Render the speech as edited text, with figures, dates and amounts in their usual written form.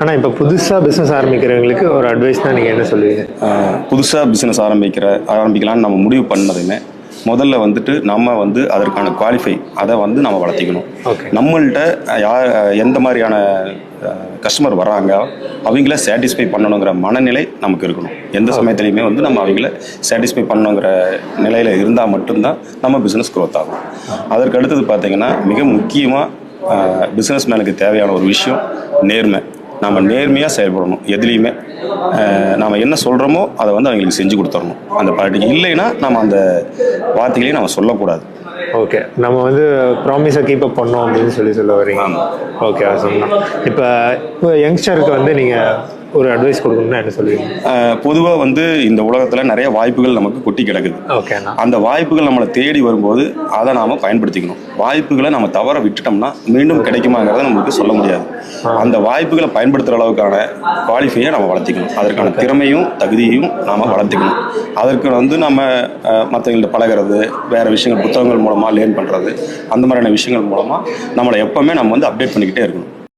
ஆனால் இப்போ புதுசாக பிஸ்னஸ் ஆரம்பிக்கிறவங்களுக்கு ஒரு அட்வைஸ் தான் நீங்கள் என்ன சொல்லுவீங்க? புதுசாக பிஸ்னஸ் ஆரம்பிக்கலான்னு நம்ம முடிவு பண்ணதுமே முதல்ல வந்துட்டு நம்ம வந்து அதற்கான குவாலிஃபை அதை வந்து நம்ம வளர்த்திக்கணும். நம்மள்கிட்ட எந்த மாதிரியான கஸ்டமர் வராங்க அவங்கள சாட்டிஸ்ஃபை பண்ணணுங்கிற மனநிலை நமக்கு இருக்கணும். எந்த சமயத்துலையுமே வந்து நம்ம அவங்கள சாட்டிஸ்ஃபை பண்ணணுங்கிற நிலையில் இருந்தால் மட்டும்தான் நம்ம பிஸ்னஸ் க்ரோத் ஆகும். அதற்கு அடுத்தது பார்த்திங்கன்னா மிக முக்கியமாக பிஸ்னஸ் மேனுக்கு தேவையான ஒரு விஷயம் நேர்மை. நம்ம நேர்மையாக செயல்படணும். எதுலேயுமே நாம் என்ன சொல்கிறோமோ அதை வந்து அவங்களுக்கு செஞ்சு கொடுத்துடணும். அந்த பார்ட்டிக்கு இல்லைன்னா நம்ம அந்த வார்த்தைகளையும் நம்ம சொல்லக்கூடாது. ஓகே, நம்ம வந்து ப்ராமிஸை கீப் அப் பண்ணோம் அப்படின்னு சொல்ல வரீங்க. ஓகே, சொன்னோம். இப்போ யங்ஸ்டருக்கு வந்து நீங்கள் ஒரு அட்வைஸ் கொடுக்கணும்னா என்ன சொல்லுவீங்க? பொதுவாக வந்து இந்த உலகத்தில் நிறைய வாய்ப்புகள் நமக்கு கொட்டி கிடக்குது. ஓகேண்ணா. அந்த வாய்ப்புகள் நம்மளை தேடி வரும்போது அதை நாம் பயன்படுத்திக்கணும். வாய்ப்புகளை நம்ம தவற விட்டுட்டோம்னா மீண்டும் கிடைக்குமாங்கிறத நமக்கு சொல்ல முடியாது. அந்த வாய்ப்புகளை பயன்படுத்துகிற அளவுக்கான குவாலிஃபையை நம்ம வளர்த்திக்கணும். அதற்கான திறமையும் தகுதியையும் நாம் வளர்த்திக்கணும். அதற்கு வந்து நம்ம மற்றவங்கள்ட்ட பழகிறது, வேறு விஷயங்கள் புத்தகங்கள் மூலமாக லேர்ன் பண்ணுறது, அந்த மாதிரியான விஷயங்கள் மூலமாக நம்மளை எப்போவுமே நம்ம வந்து அப்டேட் பண்ணிக்கிட்டே இருக்கணும்.